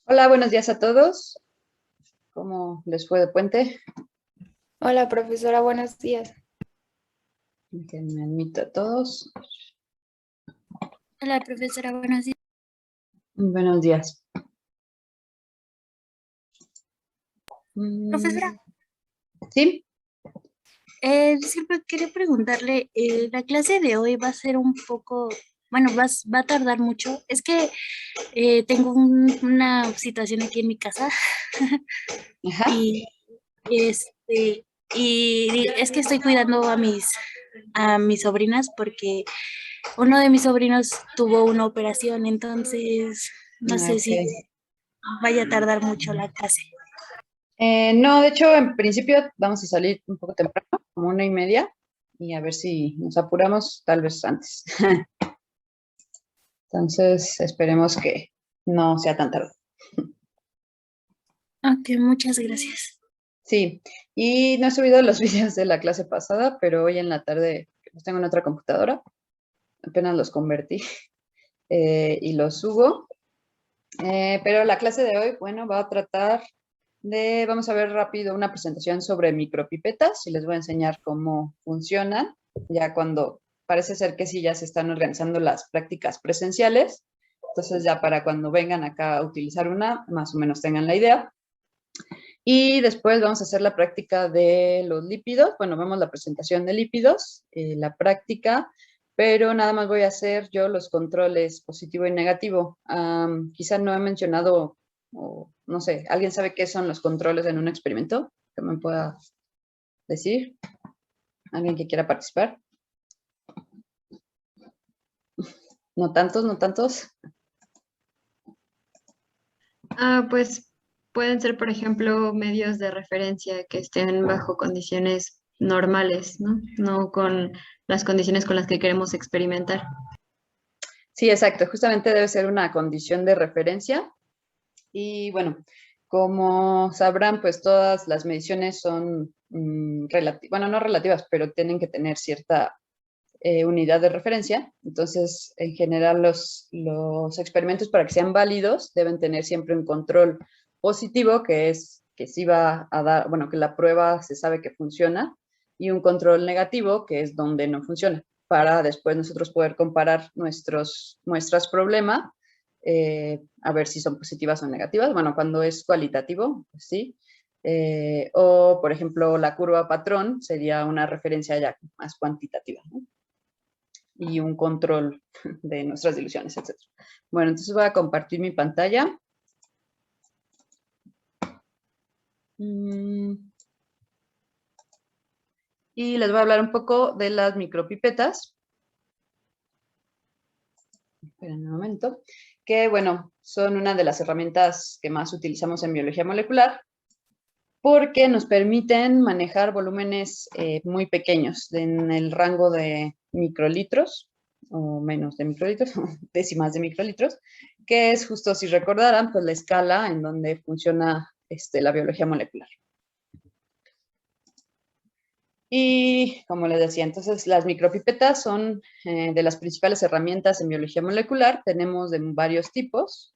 Hola, buenos días a todos. ¿Cómo les fue de puente? Hola, profesora, buenos días. Me admito a todos. Hola, profesora, buenos días. Buenos días. Profesora, ¿Sí? siempre quería preguntarle, la clase de hoy va a ser un poco, bueno, va a tardar mucho. Es que tengo una situación aquí en mi casa Ajá. y, este, y es que estoy cuidando a mis sobrinas porque uno de mis sobrinos tuvo una operación, entonces no sé Ok. si vaya a tardar mucho la clase. No, de hecho, en principio vamos a salir un poco temprano, como 1:30, y a ver si nos apuramos tal vez antes. Entonces, esperemos que no sea tan tarde. Ok, muchas gracias. Sí, y no he subido los videos de la clase pasada, pero hoy en la tarde los tengo en otra computadora. Apenas los convertí y los subo. Pero la clase de hoy, bueno, va a tratar vamos a ver rápido una presentación sobre micropipetas y les voy a enseñar cómo funcionan, ya cuando parece ser que sí ya se están organizando las prácticas presenciales. Entonces ya para cuando vengan acá a utilizar una, más o menos tengan la idea. Y después vamos a hacer la práctica de los lípidos. Bueno, vemos la presentación de lípidos, la práctica, pero nada más voy a hacer yo los controles positivo y negativo. Quizá no he mencionado, o no sé, ¿alguien sabe qué son los controles en un experimento? ¿Que me pueda decir? ¿Alguien que quiera participar? No tantos, no tantos. Pues pueden ser, por ejemplo, medios de referencia que estén bajo condiciones normales, ¿no? No con las condiciones con las que queremos experimentar. Sí, exacto. Justamente debe ser una condición de referencia. Y bueno, como sabrán, pues todas las mediciones son bueno, no relativas, pero tienen que tener cierta unidad de referencia. Entonces, en general, los experimentos para que sean válidos deben tener siempre un control positivo, que es que sí va a dar, bueno, que la prueba se sabe que funciona, y un control negativo, que es donde no funciona, para después nosotros poder comparar muestras problema, a ver si son positivas o negativas. Bueno, cuando es cualitativo, pues sí. O, por ejemplo, la curva patrón sería una referencia ya más cuantitativa, ¿no? Y un control de nuestras diluciones, etc. Bueno, entonces voy a compartir mi pantalla. Y les voy a hablar un poco de las micropipetas. Esperen un momento. Que, bueno, son una de las herramientas que más utilizamos en biología molecular porque nos permiten manejar volúmenes muy pequeños, en el rango de microlitros, o menos de microlitros, o décimas de microlitros, que es justo, si recordaran, pues la escala en donde funciona la biología molecular. Y como les decía, entonces las micropipetas son de las principales herramientas en biología molecular. Tenemos de varios tipos.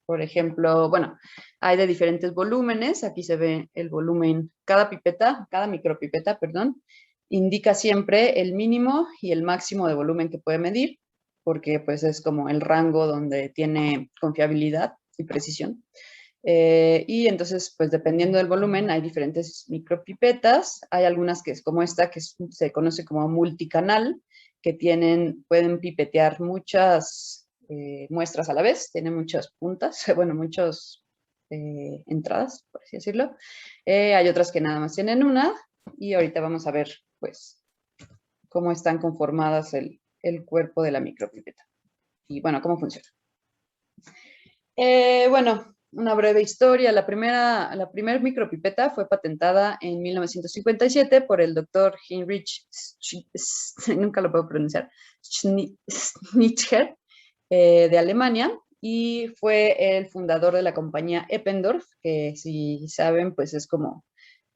Por ejemplo, bueno, hay de diferentes volúmenes. Aquí se ve el volumen. Cada micropipeta, perdón, indica siempre el mínimo y el máximo de volumen que puede medir, porque pues es como el rango donde tiene confiabilidad y precisión. Y entonces, pues dependiendo del volumen, hay diferentes micropipetas. Hay algunas que es como esta, que se conoce como multicanal, que pueden pipetear muchas muestras a la vez, tienen muchas puntas, bueno, muchas entradas, por así decirlo. Hay otras que nada más tienen una, y ahorita vamos a ver, pues, cómo están conformadas el cuerpo de la micropipeta. Y bueno, cómo funciona. Bueno, una breve historia. La primera micropipeta fue patentada en 1957 por el doctor Heinrich, nunca lo puedo pronunciar, Schnitger, de Alemania, y fue el fundador de la compañía Eppendorf, que si saben, pues es como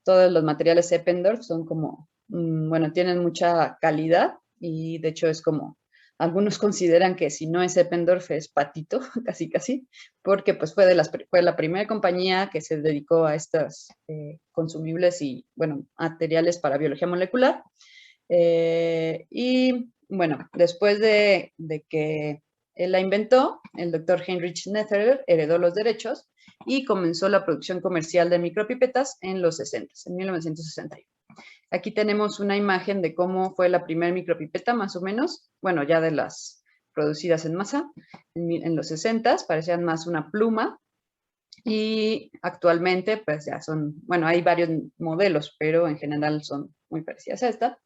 todos los materiales Eppendorf son como bueno, tienen mucha calidad y de hecho es como, algunos consideran que si no es Eppendorf es Patito, casi casi, porque pues fue la primera compañía que se dedicó a estas consumibles y, bueno, materiales para biología molecular. Y bueno, después de que él la inventó, el doctor Heinrich Netterer heredó los derechos y comenzó la producción comercial de micropipetas en los 60, en 1961. Aquí tenemos una imagen de cómo fue la primera micropipeta, más o menos, bueno, ya de las producidas en masa, en los 60, parecían más una pluma, y actualmente pues ya son, bueno, hay varios modelos, pero en general son muy parecidas a esta.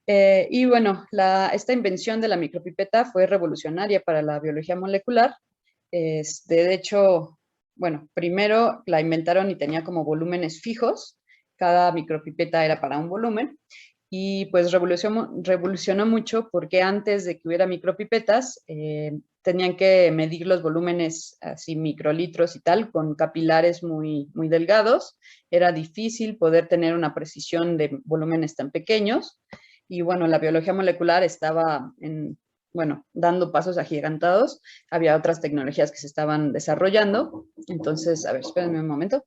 Y bueno, esta invención de la micropipeta fue revolucionaria para la biología molecular. De hecho, bueno, primero la inventaron y tenía como volúmenes fijos. Cada micropipeta era para un volumen. Y pues revolucionó mucho porque antes de que hubiera micropipetas, tenían que medir los volúmenes así microlitros y tal, con capilares muy, muy delgados. Era difícil poder tener una precisión de volúmenes tan pequeños. Y bueno, la biología molecular estaba bueno, dando pasos agigantados. Había otras tecnologías que se estaban desarrollando. Entonces, a ver, espérenme un momento.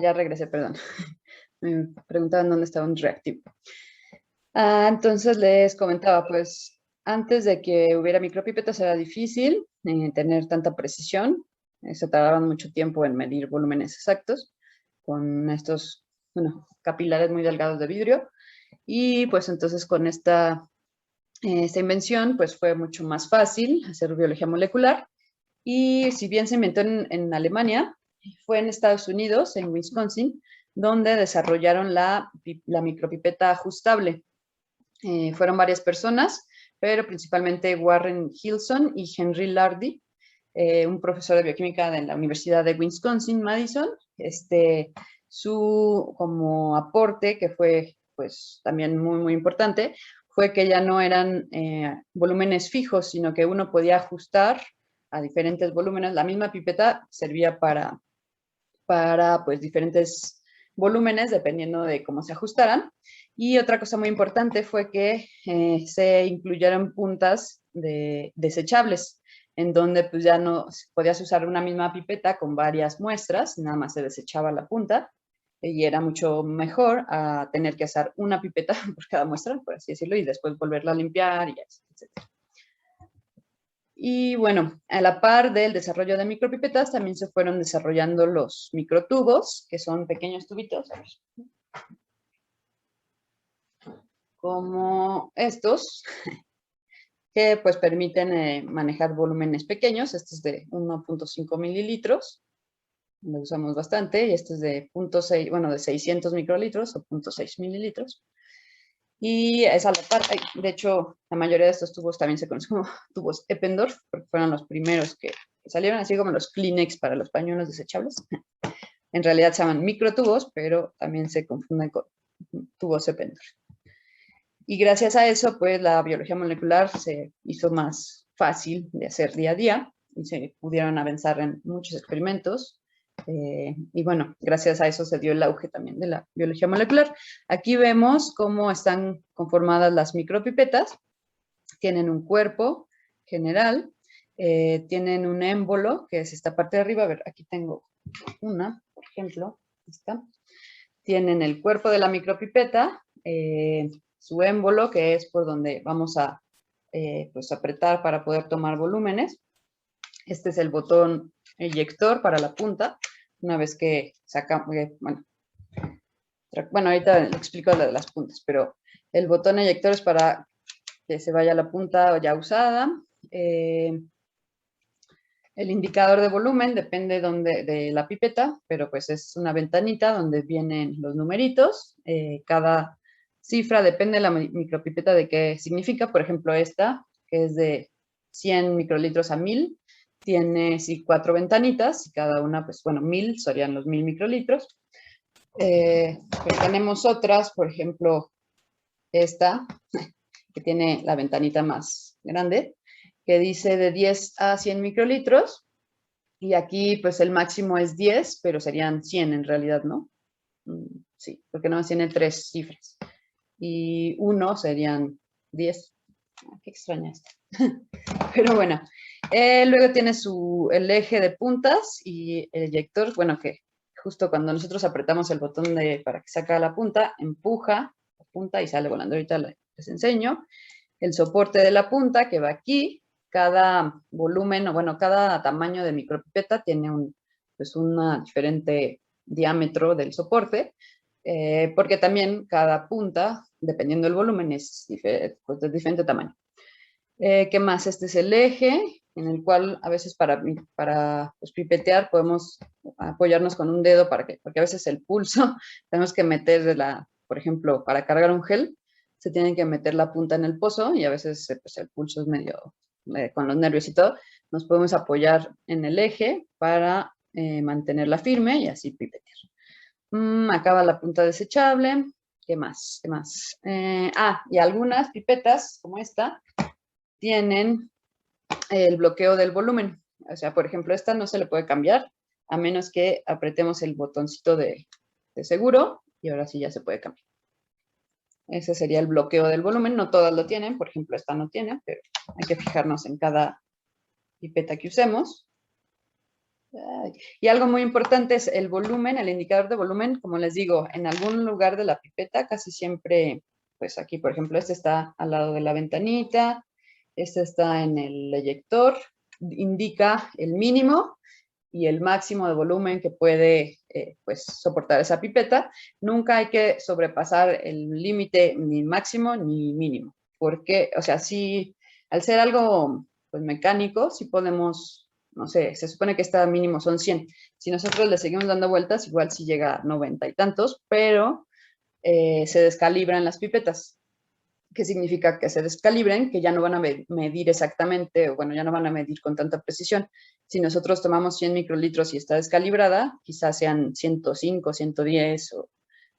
Ya regresé, perdón. Me preguntaban dónde estaba un reactivo. Entonces les comentaba, pues, antes de que hubiera micropipetas era difícil tener tanta precisión. Se tardaban mucho tiempo en medir volúmenes exactos con estos, bueno, capilares muy delgados de vidrio. Y pues entonces con esta invención pues fue mucho más fácil hacer biología molecular. Y si bien se inventó en Alemania, fue en Estados Unidos, en Wisconsin, donde desarrollaron la micropipeta ajustable. Fueron varias personas, pero principalmente Warren Gilson y Henry Lardy, un profesor de bioquímica de la Universidad de Wisconsin, Madison. Su como aporte, que fue pues también muy, muy importante, fue que ya no eran volúmenes fijos, sino que uno podía ajustar a diferentes volúmenes. La misma pipeta servía para pues diferentes volúmenes dependiendo de cómo se ajustaran. Y otra cosa muy importante fue que se incluyeron puntas desechables, en donde pues ya no podías usar una misma pipeta con varias muestras, nada más se desechaba la punta, y era mucho mejor a tener que hacer una pipeta por cada muestra, por así decirlo, y después volverla a limpiar, y etc. Y bueno, a la par del desarrollo de micropipetas, también se fueron desarrollando los microtubos, que son pequeños tubitos, como estos, que pues permiten manejar volúmenes pequeños. Este es de 1.5 mililitros, lo usamos bastante, y este es de 0.6, bueno, de 600 microlitros o 0.6 mililitros. Y es a la par, de hecho, la mayoría de estos tubos también se conocen como tubos Eppendorf, porque fueron los primeros que salieron, así como los Kleenex para los pañuelos desechables. En realidad se llaman microtubos, pero también se confunden con tubos Eppendorf. Y gracias a eso, pues la biología molecular se hizo más fácil de hacer día a día y se pudieron avanzar en muchos experimentos. Y bueno, gracias a eso se dio el auge también de la biología molecular. Aquí vemos cómo están conformadas las micropipetas. Tienen un cuerpo general, tienen un émbolo, que es esta parte de arriba. A ver, aquí tengo una, por ejemplo, esta. Tienen el cuerpo de la micropipeta, su émbolo, que es por donde vamos a pues apretar para poder tomar volúmenes. Este es el botón eyector para la punta. Una vez que sacamos, bueno, ahorita le explico lo de las puntas, pero el botón eyector es para que se vaya la punta ya usada. El indicador de volumen depende de la pipeta, pero pues es una ventanita donde vienen los numeritos. Cada cifra depende de la micropipeta de qué significa. Por ejemplo, esta, que es de 100 microlitros a 1000, tiene sí 4 ventanitas y cada una, pues bueno, 1000 serían los 1000 microlitros. Pero tenemos otras, por ejemplo, esta, que tiene la ventanita más grande, que dice de 10 a 100 microlitros, y aquí pues el máximo es 10, pero serían 100 en realidad, ¿no? Sí, porque no tiene 3 cifras. Y 1 serían 10. Qué extraña esto. Pero bueno, luego tiene el eje de puntas y el eyector, bueno, que justo cuando nosotros apretamos el botón para que saca la punta, empuja la punta y sale volando. Ahorita les enseño. El soporte de la punta que va aquí. Cada volumen, o bueno, cada tamaño de micropipeta tiene pues una diferente diámetro del soporte, porque también cada punta, dependiendo del volumen, es pues de diferente tamaño. ¿Qué más? Este es el eje, en el cual a veces para pues, pipetear podemos apoyarnos con un dedo, porque a veces el pulso, tenemos que meter por ejemplo, para cargar un gel, se tiene que meter la punta en el pozo, y a veces pues, el pulso es medio, con los nervios y todo, nos podemos apoyar en el eje para mantenerla firme y así pipetear. Acá va la punta desechable. ¿Qué más? ¿Qué más? Y algunas pipetas, como esta, tienen el bloqueo del volumen. O sea, por ejemplo, esta no se le puede cambiar a menos que apretemos el botoncito de seguro, y ahora sí ya se puede cambiar. Ese sería el bloqueo del volumen. No todas lo tienen, por ejemplo, esta no tiene, pero hay que fijarnos en cada pipeta que usemos. Y algo muy importante es el volumen, el indicador de volumen. Como les digo, en algún lugar de la pipeta, casi siempre, pues aquí, por ejemplo, este está al lado de la ventanita, Este está en el eyector, indica el mínimo y el máximo de volumen que puede pues, soportar esa pipeta. Nunca hay que sobrepasar el límite ni máximo ni mínimo, porque, o sea, sí, al ser algo pues, mecánico, sí podemos, no sé, se supone que está mínimo son 100. Si nosotros le seguimos dando vueltas, igual sí llega a 90 y tantos, pero se descalibran las pipetas. ¿Qué significa? Que se descalibren, que ya no van a medir exactamente, o bueno, ya no van a medir con tanta precisión. Si nosotros tomamos 100 microlitros y está descalibrada, quizás sean 105, 110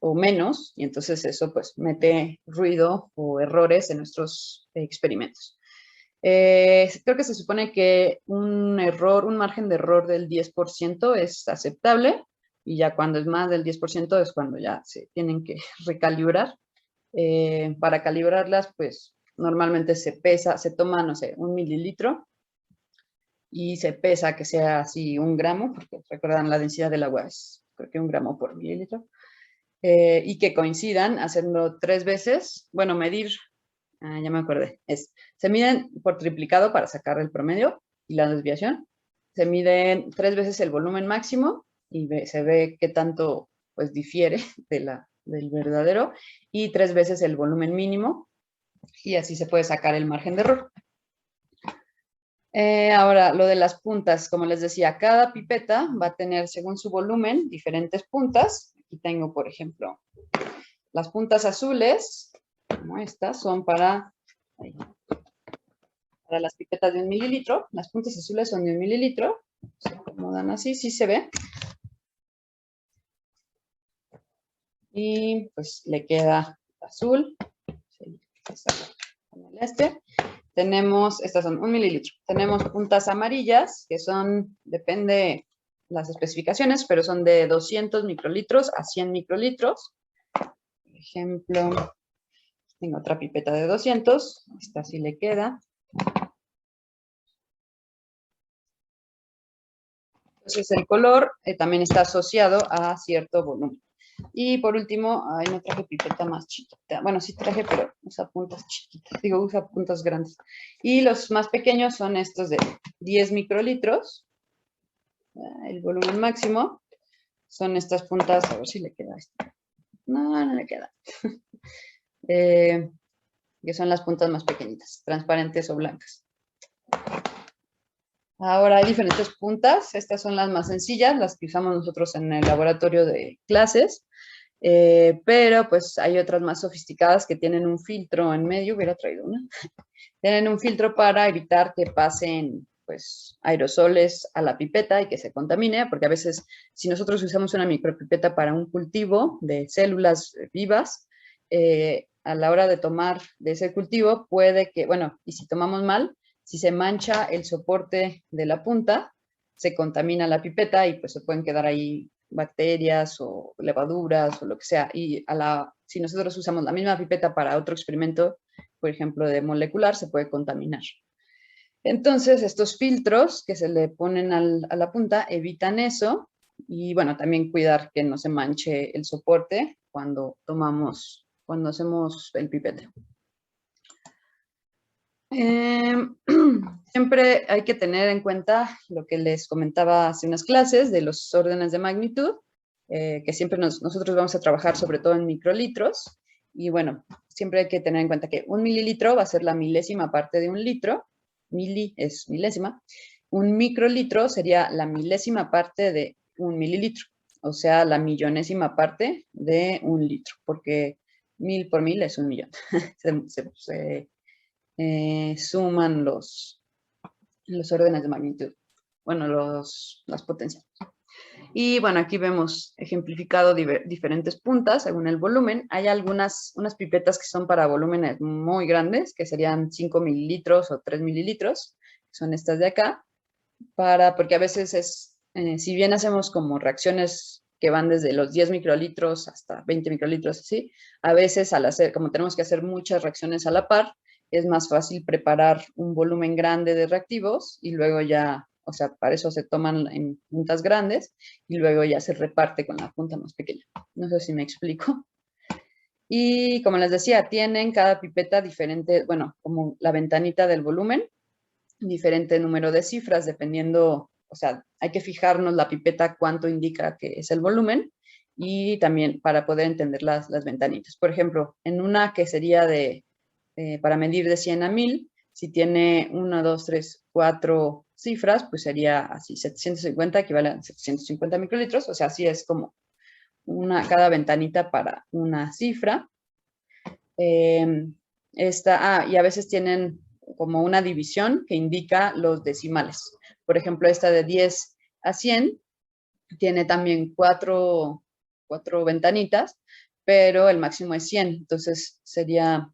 o menos, y entonces eso pues mete ruido o errores en nuestros experimentos. Creo que se supone que un error, un margen de error del 10% es aceptable, y ya cuando es más del 10% es cuando ya se tienen que recalibrar. Para calibrarlas, pues normalmente se pesa, se toma, no sé, 1 mililitro y se pesa que sea así 1 gramo, porque recuerdan la densidad del agua es creo que 1 gramo por mililitro, y que coincidan haciendo 3 veces, bueno, medir, ya me acordé, se miden por triplicado para sacar el promedio y la desviación, se miden 3 veces el volumen máximo y se ve qué tanto pues difiere del verdadero, y 3 veces el volumen mínimo, y así se puede sacar el margen de error. Ahora, lo de las puntas, como les decía, cada pipeta va a tener, según su volumen, diferentes puntas. Aquí tengo, por ejemplo, las puntas azules, como estas, son para las pipetas de 1 mililitro. Las puntas azules son de 1 mililitro. Se acomodan así, sí se ve. Y pues le queda azul. Con el tenemos, estas son 1 mililitro. Tenemos puntas amarillas, que son, depende las especificaciones, pero son de 200 microlitros a 100 microlitros. Por ejemplo, tengo otra pipeta de 200, esta sí le queda. Entonces el color también está asociado a cierto volumen. Y por último, no traje pipeta más chiquita. Bueno, sí traje, pero usa puntas chiquitas. Digo, usa puntas grandes. Y los más pequeños son estos de 10 microlitros. El volumen máximo. Son estas puntas, a ver si le queda esto. No, no le queda. Que son las puntas más pequeñitas, transparentes o blancas. Ahora hay diferentes puntas. Estas son las más sencillas, las que usamos nosotros en el laboratorio de clases. Pero pues hay otras más sofisticadas que tienen un filtro en medio, hubiera traído una, tienen un filtro para evitar que pasen pues aerosoles a la pipeta y que se contamine, porque a veces si nosotros usamos una micropipeta para un cultivo de células vivas, a la hora de tomar de ese cultivo puede que, bueno, y si tomamos mal, si se mancha el soporte de la punta, se contamina la pipeta y pues se pueden quedar ahí bacterias o levaduras o lo que sea. Y si nosotros usamos la misma pipeta para otro experimento, por ejemplo, de molecular, se puede contaminar. Entonces, estos filtros que se le ponen a la punta evitan eso y, bueno, también cuidar que no se manche el soporte cuando hacemos el pipeteo. Siempre hay que tener en cuenta lo que les comentaba hace unas clases de los órdenes de magnitud, que siempre nosotros vamos a trabajar sobre todo en microlitros, y bueno, siempre hay que tener en cuenta que 1 mililitro va a ser la milésima parte de 1 litro, mili es milésima, 1 microlitro sería la milésima parte de 1 mililitro, o sea, la millonésima parte de 1 litro, porque 1000 por 1000 es 1 millón. Suman los órdenes de magnitud, bueno, las potencias. Y bueno, aquí vemos ejemplificado diferentes puntas según el volumen. Hay unas pipetas que son para volúmenes muy grandes, que serían 5 mililitros o 3 mililitros, son estas de acá, porque a veces si bien hacemos como reacciones que van desde los 10 microlitros hasta 20 microlitros, así, a veces como tenemos que hacer muchas reacciones a la par, es más fácil preparar un volumen grande de reactivos y luego ya, o sea, para eso se toman en puntas grandes y luego ya se reparte con la punta más pequeña. No sé si me explico. Y como les decía, tienen cada pipeta diferente, bueno, como la ventanita del volumen, diferente número de cifras, dependiendo, o sea, hay que fijarnos la pipeta cuánto indica que es el volumen y también para poder entender las ventanitas. Por ejemplo, en una que sería para medir de 100 a 1000, si tiene 1, 2, 3, 4 cifras, pues sería así, 750 equivale a 750 microlitros, o sea, así es como cada ventanita para una cifra. Y a veces tienen como una división que indica los decimales. Por ejemplo, esta de 10 a 100 tiene también cuatro ventanitas, pero el máximo es 100. Entonces sería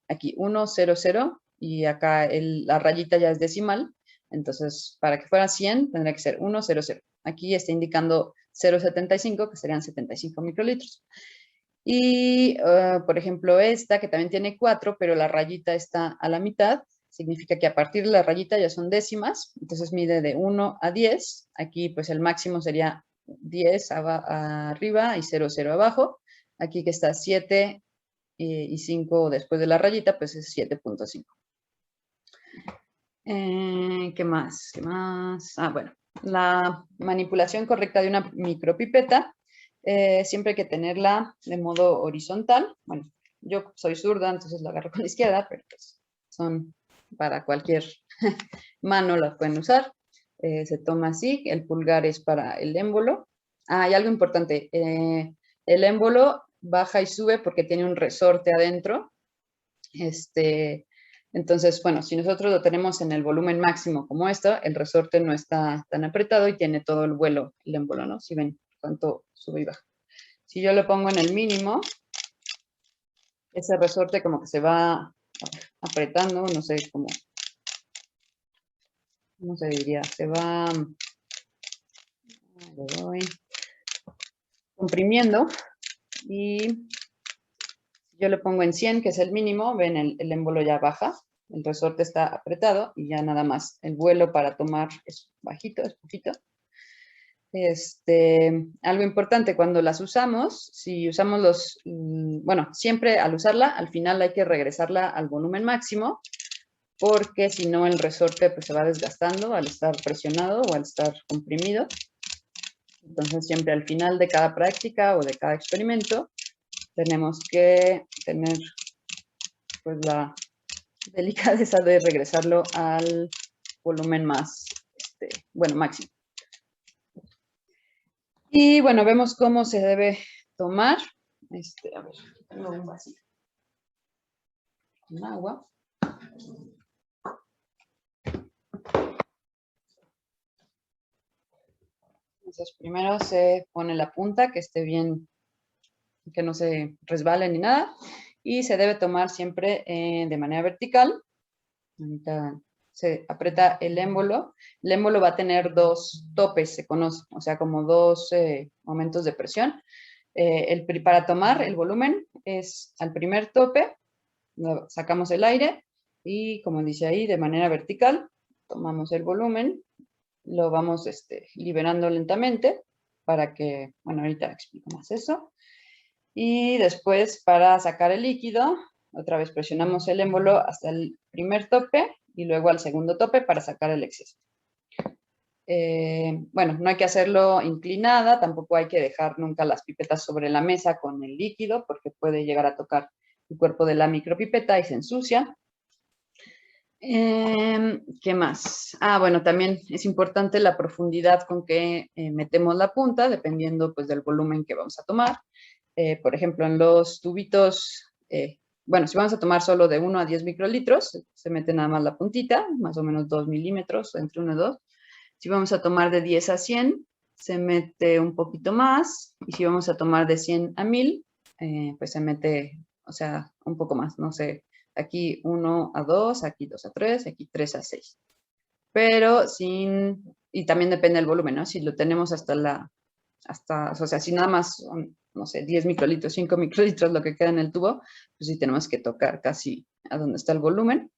aquí 1, 0, 0 y acá la rayita ya es decimal. Entonces, para que fuera 100 tendría que ser 1, 0, 0. Aquí está indicando 0,75, que serían 75 microlitros. Y, por ejemplo, esta que también tiene 4, pero la rayita está a la mitad, significa que a partir de la rayita ya son décimas, entonces mide de 1 a 10. Aquí pues el máximo sería 10 arriba y 0, 0 abajo. Aquí que está 7 y 5 después de la rayita, pues es 7.5. ¿Qué más? ¿Qué más? Bueno, la manipulación correcta de una micropipeta, siempre hay que tenerla de modo horizontal. Bueno, yo soy zurda, entonces la agarro con la izquierda, pero pues son para cualquier mano, las pueden usar. Se toma así, el pulgar es para el émbolo. Hay algo importante, el émbolo baja y sube porque tiene un resorte adentro. Entonces, bueno, si nosotros lo tenemos en el volumen máximo como esto, el resorte no está tan apretado y tiene todo el vuelo, el émbolo, ¿no? Si ven cuánto sube y baja. Si yo lo pongo en el mínimo, ese resorte como que se va apretando, no sé cómo se diría, se va comprimiendo y si yo lo pongo en 100, que es el mínimo, ven el émbolo ya baja, el resorte está apretado y ya nada más el vuelo para tomar es bajito, es poquito. Algo importante cuando las usamos, si usamos bueno, siempre al usarla, al final hay que regresarla al volumen máximo, porque si no el resorte pues, se va desgastando al estar presionado o al estar comprimido. Entonces siempre al final de cada práctica o de cada experimento tenemos que tener pues la delicadeza de regresarlo al volumen más, bueno, máximo. Y bueno, vemos cómo se debe tomar. A ver, tengo un vasito con agua. Entonces, primero se pone la punta, que esté bien, que no se resbale ni nada. Y se debe tomar siempre de manera vertical. Ahorita se aprieta el émbolo. El émbolo va a tener dos topes, se conoce, o sea, como dos momentos de presión. Para tomar el volumen es al primer tope, sacamos el aire y como dice ahí, de manera vertical, tomamos el volumen, lo vamos liberando lentamente para que, bueno, ahorita explico más eso. Y después para sacar el líquido, otra vez presionamos el émbolo hasta el primer tope y luego al segundo tope para sacar el exceso. Bueno, no hay que hacerlo inclinada, tampoco hay que dejar nunca las pipetas sobre la mesa con el líquido porque puede llegar a tocar el cuerpo de la micropipeta y se ensucia. ¿Qué más? Bueno, también es importante la profundidad con que metemos la punta, dependiendo pues del volumen que vamos a tomar. Por ejemplo, en los tubitos, bueno, si vamos a tomar solo de 1 a 10 microlitros, se mete nada más la puntita, más o menos 2 milímetros, entre 1 y 2. Si vamos a tomar de 10 a 100, se mete un poquito más. Y si vamos a tomar de 100 a 1000, pues se mete, o sea, un poco más, no sé, aquí 1 a 2, aquí 2 a 3, aquí 3 a 6. Pero y también depende del volumen, ¿no? Si lo tenemos o sea, si nada más son, no sé, 10 microlitros, 5 microlitros lo que queda en el tubo, pues sí tenemos que tocar casi a donde está el volumen.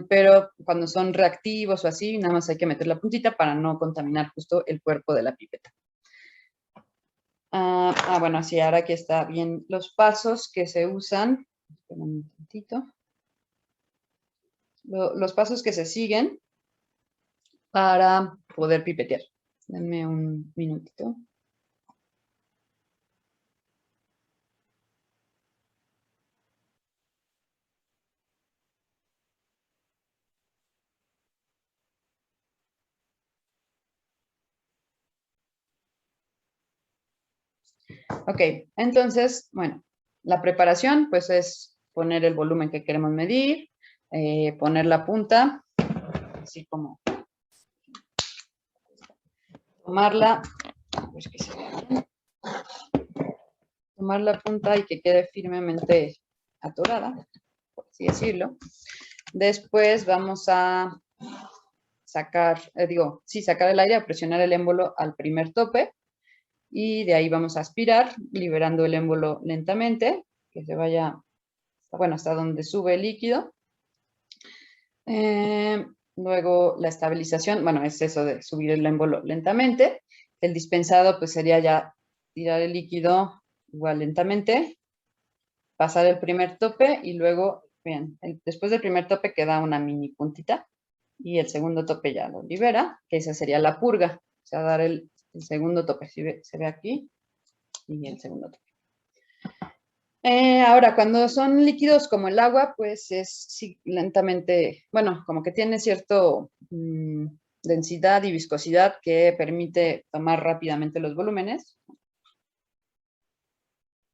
Pero cuando son reactivos o así, nada más hay que meter la puntita para no contaminar justo el cuerpo de la pipeta. Bueno, sí, ahora aquí está bien los pasos que se usan. Espérame un tantito. Los pasos que se siguen para poder pipetear. Dame un minutito. Ok, entonces, bueno, la preparación pues es poner el volumen que queremos medir, poner la punta, así como tomarla, pues que se vea bien, tomar la punta y que quede firmemente atorada, por así decirlo. Después vamos a sacar, sacar el aire, a presionar el émbolo al primer tope y de ahí vamos a aspirar, liberando el émbolo lentamente, que se vaya, bueno, hasta donde sube el líquido. Luego la estabilización, bueno, es eso de subir el émbolo lentamente. El dispensado pues sería ya tirar el líquido igual lentamente, pasar el primer tope y luego, bien, después del primer tope queda una mini puntita y el segundo tope ya lo libera, que esa sería la purga, o sea, dar el segundo tope, se ve aquí, y el segundo tope. Ahora, cuando son líquidos como el agua, pues es sí, lentamente, bueno, como que tiene cierto densidad y viscosidad que permite tomar rápidamente los volúmenes.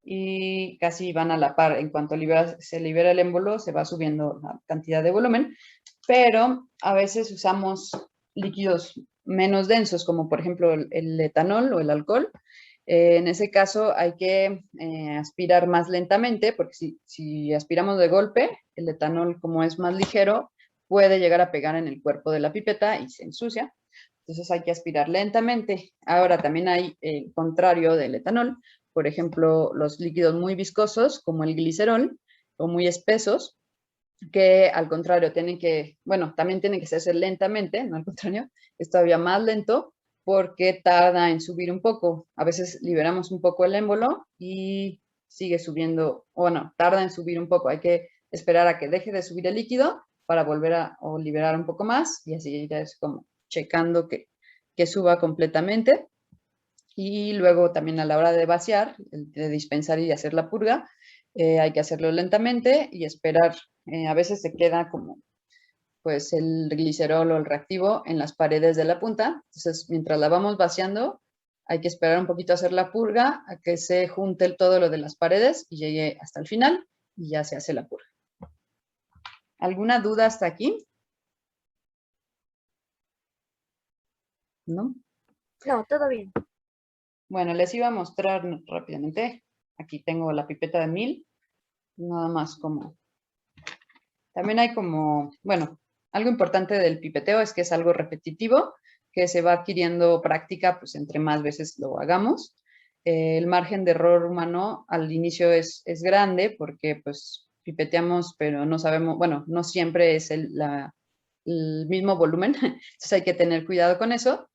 Y casi van a la par. En cuanto se libera el émbolo, se va subiendo la cantidad de volumen, pero a veces usamos líquidos menos densos, como por ejemplo el etanol o el alcohol. En ese caso hay que aspirar más lentamente, porque si aspiramos de golpe, el etanol, como es más ligero, puede llegar a pegar en el cuerpo de la pipeta y se ensucia. Entonces hay que aspirar lentamente. Ahora también hay el contrario del etanol, por ejemplo, los líquidos muy viscosos, como el glicerol, o muy espesos, que al contrario tienen que, bueno, también tienen que hacerse lentamente, no al contrario, es todavía más lento porque tarda en subir un poco. A veces liberamos un poco el émbolo y sigue subiendo, o bueno, tarda en subir un poco. Hay que esperar a que deje de subir el líquido para volver a o liberar un poco más y así ya es como checando que suba completamente. Y luego también a la hora de vaciar, de dispensar y hacer la purga, hay que hacerlo lentamente y esperar. A veces se queda como pues el glicerol o el reactivo en las paredes de la punta. Entonces, mientras la vamos vaciando, hay que esperar un poquito a hacer la purga, a que se junte todo lo de las paredes y llegue hasta el final y ya se hace la purga. ¿Alguna duda hasta aquí? ¿No? No, todo bien. Bueno, les iba a mostrar rápidamente. Aquí tengo la pipeta de 1000, nada más como... También hay como, bueno, algo importante del pipeteo es que es algo repetitivo, que se va adquiriendo práctica, pues entre más veces lo hagamos. El margen de error humano al inicio es grande porque pues pipeteamos, pero no sabemos, bueno, no siempre es el mismo volumen, entonces hay que tener cuidado con eso.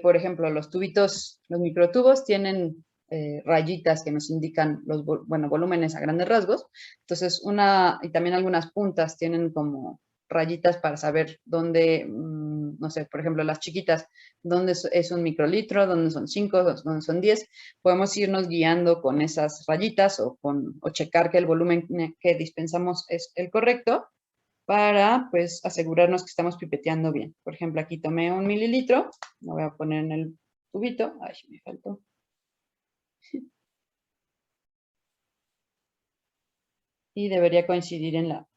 Por ejemplo, los tubitos, los microtubos tienen rayitas que nos indican los volúmenes a grandes rasgos. Entonces, y también algunas puntas tienen como rayitas para saber dónde, no sé, por ejemplo, las chiquitas, dónde es un microlitro, dónde son 5, dónde son 10. Podemos irnos guiando con esas rayitas o checar que el volumen que dispensamos es el correcto para, pues, asegurarnos que estamos pipeteando bien. Por ejemplo, aquí tomé 1 mililitro, lo voy a poner en el tubito. Ay, me faltó. Y debería coincidir en la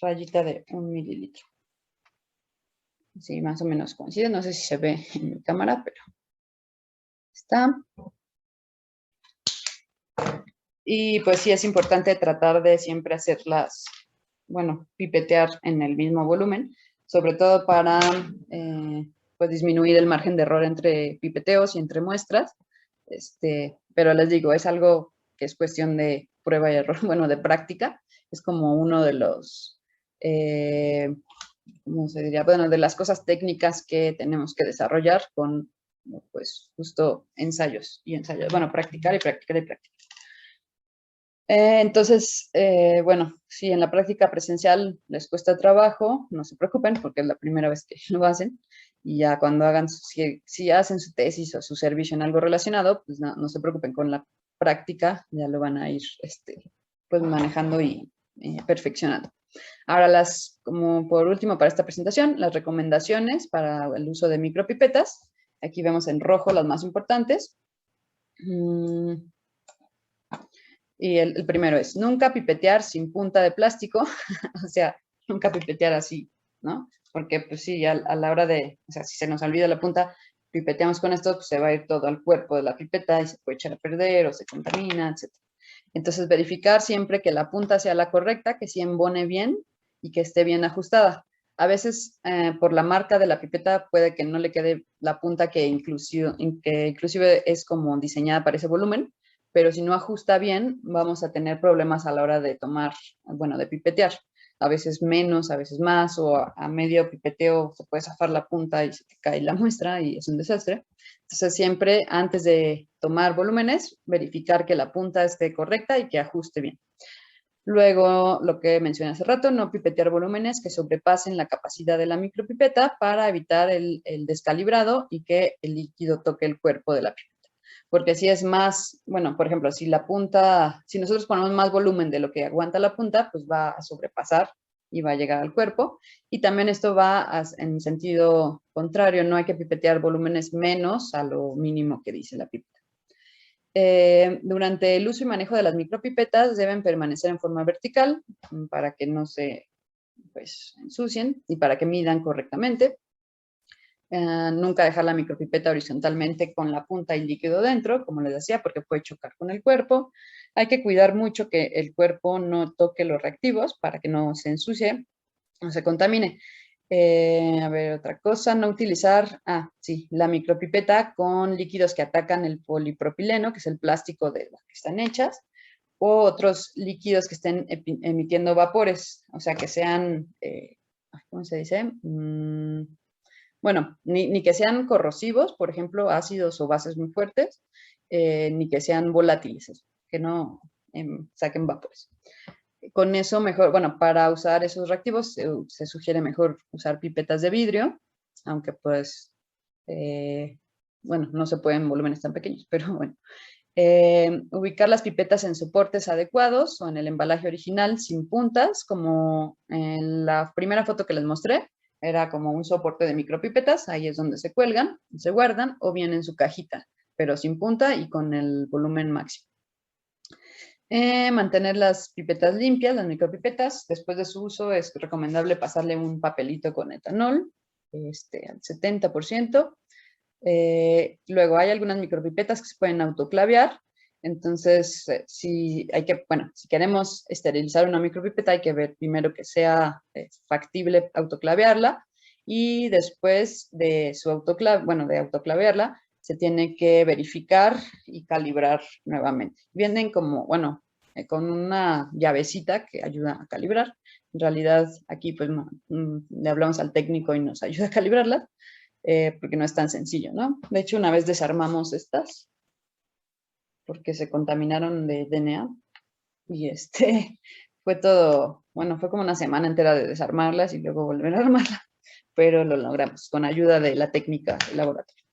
rayita de 1 mililitro. Sí, más o menos coincide. No sé si se ve en mi cámara, pero está. Y pues sí es importante tratar de siempre hacerlas, bueno, pipetear en el mismo volumen, sobre todo para pues disminuir el margen de error entre pipeteos y entre muestras. Pero les digo, es algo que es cuestión de prueba y error, bueno, de práctica. Es como uno de los, ¿cómo se diría? Bueno, de las cosas técnicas que tenemos que desarrollar con pues justo ensayos y ensayos. Bueno, practicar y practicar y practicar. Entonces, bueno, si en la práctica presencial les cuesta trabajo, no se preocupen porque es la primera vez que lo hacen. Y ya cuando hagan, si hacen su tesis o su servicio en algo relacionado, pues no se preocupen, con la práctica ya lo van a ir pues manejando y perfeccionando. Ahora, como por último para esta presentación, las recomendaciones para el uso de micropipetas. Aquí vemos en rojo las más importantes. Y el primero es, nunca pipetear sin punta de plástico, o sea, nunca pipetear así, ¿no? Porque pues sí, a la hora de, o sea, si se nos olvida la punta, pipeteamos con esto, pues se va a ir todo al cuerpo de la pipeta y se puede echar a perder o se contamina, etc. Entonces, verificar siempre que la punta sea la correcta, que sí embone bien y que esté bien ajustada. A veces, por la marca de la pipeta, puede que no le quede la punta que inclusive es como diseñada para ese volumen, pero si no ajusta bien, vamos a tener problemas a la hora de tomar, bueno, de pipetear. A veces menos, a veces más, o a medio pipeteo se puede zafar la punta y se te cae la muestra y es un desastre. Entonces, siempre antes de tomar volúmenes, verificar que la punta esté correcta y que ajuste bien. Luego, lo que mencioné hace rato, no pipetear volúmenes que sobrepasen la capacidad de la micropipeta para evitar el descalibrado y que el líquido toque el cuerpo de la pipeta. Porque si es más, bueno, por ejemplo, si nosotros ponemos más volumen de lo que aguanta la punta, pues va a sobrepasar y va a llegar al cuerpo. Y también esto va en sentido contrario, no hay que pipetear volúmenes menos a lo mínimo que dice la pipeta. Durante el uso y manejo de las micropipetas deben permanecer en forma vertical para que no se ensucien y para que midan correctamente. Nunca dejar la micropipeta horizontalmente con la punta y líquido dentro, como les decía, porque puede chocar con el cuerpo. Hay que cuidar mucho que el cuerpo no toque los reactivos para que no se ensucie, no se contamine. A ver, otra cosa, no utilizar, la micropipeta con líquidos que atacan el polipropileno, que es el plástico de los que están hechas, o otros líquidos que estén emitiendo vapores, o sea, que sean, ¿cómo se dice? Bueno, ni que sean corrosivos, por ejemplo, ácidos o bases muy fuertes, ni que sean volátiles, que no saquen vapores. Con eso mejor, bueno, para usar esos reactivos se sugiere mejor usar pipetas de vidrio, aunque pues, bueno, no se pueden en volúmenes tan pequeños, pero bueno. Ubicar las pipetas en soportes adecuados o en el embalaje original sin puntas, como en la primera foto que les mostré, era como un soporte de micropipetas, ahí es donde se cuelgan, se guardan, o bien en su cajita, pero sin punta y con el volumen máximo. Mantener las pipetas limpias, las micropipetas, después de su uso es recomendable pasarle un papelito con etanol, al 70%. Luego hay algunas micropipetas que se pueden autoclavear, entonces si queremos esterilizar una micropipeta hay que ver primero que sea factible autoclavearla y después de autoclavearla se tiene que verificar y calibrar nuevamente. Vienen como, con una llavecita que ayuda a calibrar. En realidad aquí pues le hablamos al técnico y nos ayuda a calibrarlas. Porque no es tan sencillo, ¿no? De hecho, una vez desarmamos estas porque se contaminaron de DNA y fue todo, fue como una semana entera de desarmarlas y luego volver a armarlas, pero lo logramos con ayuda de la técnica del laboratorio.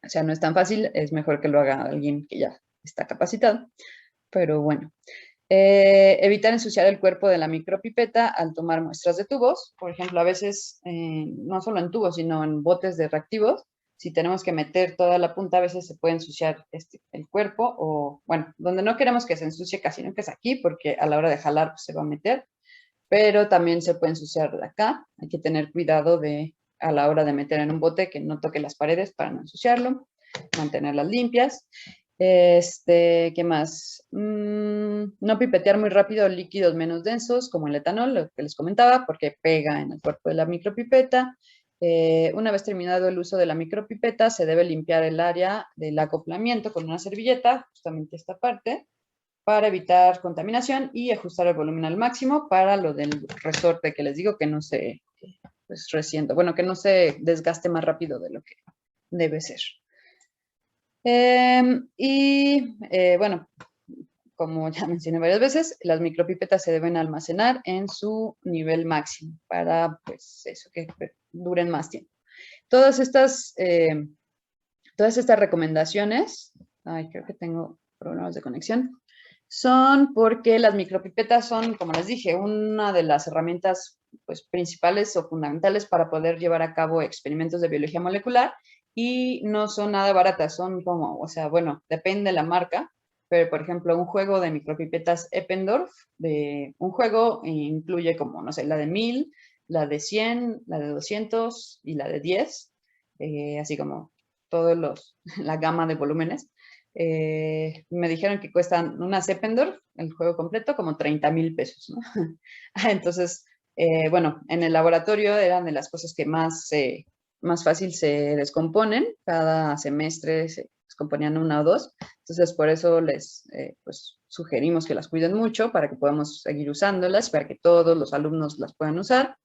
O sea, no es tan fácil, es mejor que lo haga alguien que ya está capacitado, pero bueno. Evitar ensuciar el cuerpo de la micropipeta al tomar muestras de tubos. Por ejemplo, a veces, no solo en tubos, sino en botes de reactivos, si tenemos que meter toda la punta, a veces se puede ensuciar el cuerpo o, donde no queremos que se ensucie casi nunca es aquí, porque a la hora de jalar pues, se va a meter, pero también se puede ensuciar de acá. Hay que tener cuidado a la hora de meter en un bote que no toque las paredes para no ensuciarlo, mantenerlas limpias. ¿Qué más? No pipetear muy rápido líquidos menos densos, como el etanol, lo que les comentaba, porque pega en el cuerpo de la micropipeta. Una vez terminado el uso de la micropipeta, se debe limpiar el área del acoplamiento con una servilleta, justamente esta parte, para evitar contaminación y ajustar el volumen al máximo para lo del resorte que les digo que no se que no se desgaste más rápido de lo que debe ser. Bueno, como ya mencioné varias veces, las micropipetas se deben almacenar en su nivel máximo para, pues, eso, que duren más tiempo. Todas estas recomendaciones, ay, creo que tengo problemas de conexión, son porque las micropipetas son, como les dije, una de las herramientas, pues, principales o fundamentales para poder llevar a cabo experimentos de biología molecular y no son nada baratas, son como, o sea, bueno, depende de la marca, pero por ejemplo, un juego de micropipetas Eppendorf, un juego incluye como, no sé, la de 1000, la de 100, la de 200 y la de 10, así como todos la gama de volúmenes. Me dijeron que cuestan unas Eppendorf, el juego completo, como 30,000 pesos, ¿no? Entonces, bueno, en el laboratorio eran de las cosas que más fácil se descomponen. Cada semestre se descomponían una o dos. Entonces, por eso les pues, sugerimos que las cuiden mucho para que podamos seguir usándolas, para que todos los alumnos las puedan usar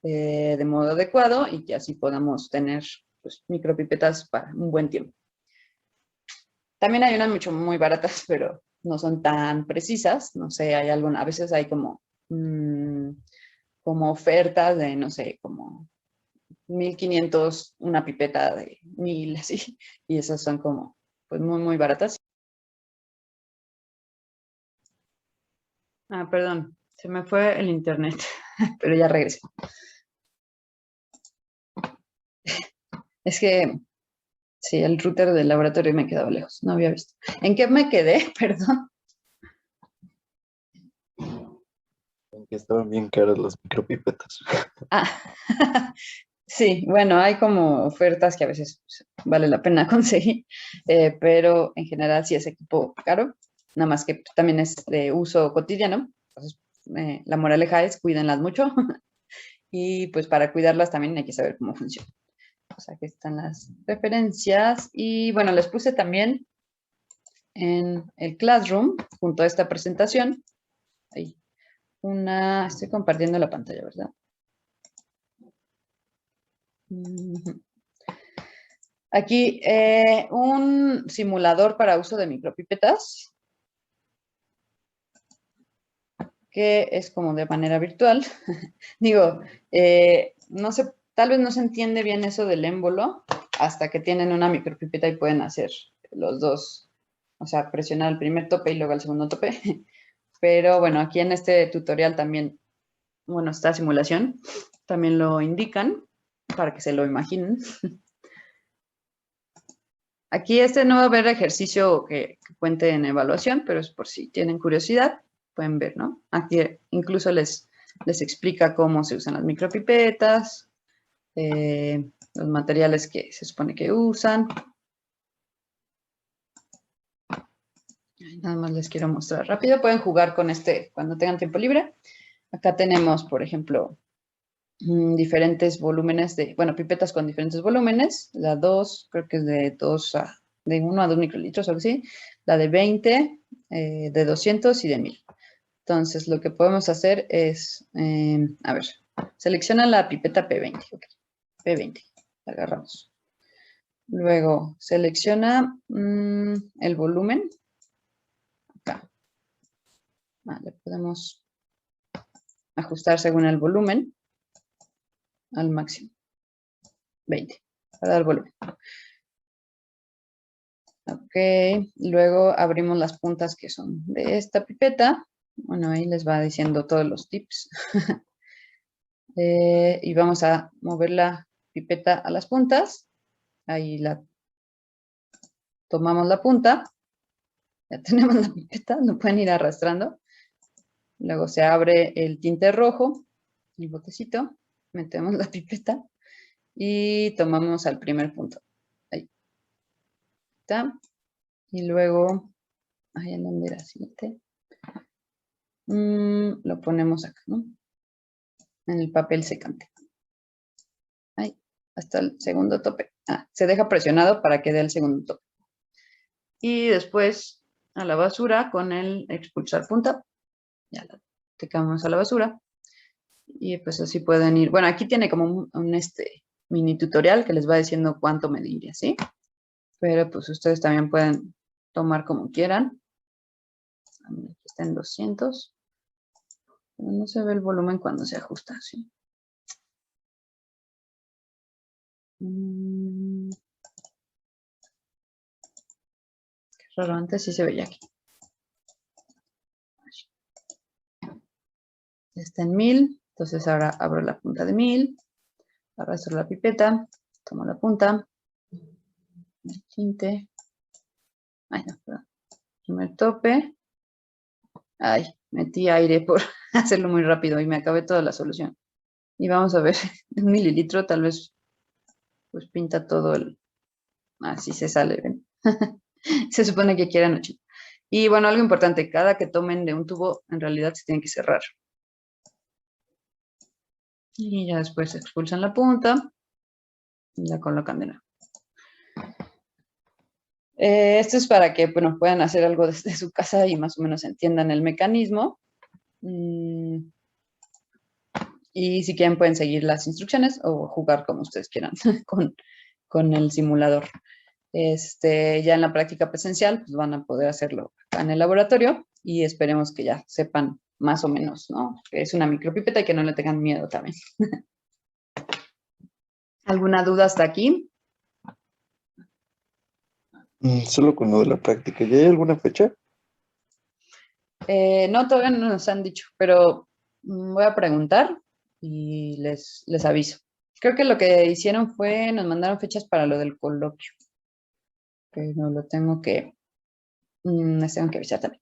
de modo adecuado y que así podamos tener pues, micropipetas para un buen tiempo. También hay unas mucho muy baratas, pero no son tan precisas. No sé, hay alguna, a veces hay como ofertas de, no sé, como 1,500 una pipeta de 1,000, así. Y esas son como, pues muy, muy baratas. Ah, perdón, se me fue el internet, pero ya regresé. Es que, sí, el router del laboratorio me quedaba lejos, no había visto. ¿En qué me quedé? Perdón. En que estaban bien caras las micropipetas. Ah, sí, bueno, hay como ofertas que a veces pues, vale la pena conseguir, pero en general sí es equipo caro, nada más que también es de uso cotidiano. Entonces, la moraleja es cuídenlas mucho y pues para cuidarlas también hay que saber cómo funciona. O sea, aquí están las referencias y bueno, les puse también en el Classroom, junto a esta presentación, ahí, estoy compartiendo la pantalla, ¿verdad? Aquí un simulador para uso de micropipetas, que es como de manera virtual. Digo, no sé, tal vez no se entiende bien eso del émbolo hasta que tienen una micropipeta y pueden hacer los dos, o sea, presionar el primer tope y luego el segundo tope. Pero bueno, aquí en este tutorial también, bueno, esta simulación, también lo indican para que se lo imaginen. Aquí no va a haber ejercicio que cuente en evaluación, pero es por si tienen curiosidad, pueden ver, ¿no? Aquí incluso les explica cómo se usan las micropipetas, los materiales que se supone que usan. Nada más les quiero mostrar rápido. Pueden jugar con cuando tengan tiempo libre. Acá tenemos, por ejemplo, diferentes volúmenes bueno, pipetas con diferentes volúmenes. La 2, creo que es de 1 a 2 microlitros, o algo así. La de 20, de 200 y de 1000. Entonces, lo que podemos hacer es, a ver, selecciona la pipeta P20. Okay. P20, la agarramos. Luego, selecciona el volumen. Acá. Le podemos ajustar según el volumen al máximo. 20, para dar volumen. Ok, luego abrimos las puntas que son de esta pipeta. Bueno, ahí les va diciendo todos los tips. Y vamos a mover la pipeta a las puntas. Ahí tomamos la punta. Ya tenemos la pipeta, lo pueden ir arrastrando. Luego se abre el tinte rojo, el botecito. Metemos la pipeta y tomamos al primer punto. Ahí está. Y luego, ahí en donde era siguiente, lo ponemos acá, ¿no? En el papel secante. Ahí, hasta el segundo tope. Se deja presionado para que dé el segundo tope. Y después a la basura con el expulsar punta. Ya la tecamos a la basura. Y pues así pueden ir. Bueno, aquí tiene como un mini tutorial que les va diciendo cuánto medir, ¿sí? Pero pues ustedes también pueden tomar como quieran. Aquí está en 200. Pero no se ve el volumen cuando se ajusta, ¿sí? Qué raro, antes sí se veía aquí. Está en 1000, entonces ahora abro la punta de 1000, arrastro la pipeta, tomo la punta, el tinte, ay no, perdón, primer tope, ay, metí aire por hacerlo muy rápido y me acabé toda la solución. Y vamos a ver, 1 mililitro tal vez pues pinta todo el, así se sale, ¿ven? Se supone que quieren 80. Y bueno, algo importante, cada que tomen de un tubo en realidad se tiene que cerrar. Y ya después expulsan la punta y la colocan de nuevo. Esto es para que bueno, puedan hacer algo desde su casa y más o menos entiendan el mecanismo. Y si quieren pueden seguir las instrucciones o jugar como ustedes quieran con el simulador. Ya en la práctica presencial pues van a poder hacerlo acá en el laboratorio y esperemos que ya sepan más o menos, ¿no? Que es una micropipeta y que no le tengan miedo también. ¿Alguna duda hasta aquí? Solo con lo de la práctica. ¿Ya hay alguna fecha? No, todavía no nos han dicho, pero voy a preguntar y les aviso. Creo que lo que hicieron fue, nos mandaron fechas para lo del coloquio, pero lo tengo que, les tengo que avisar también.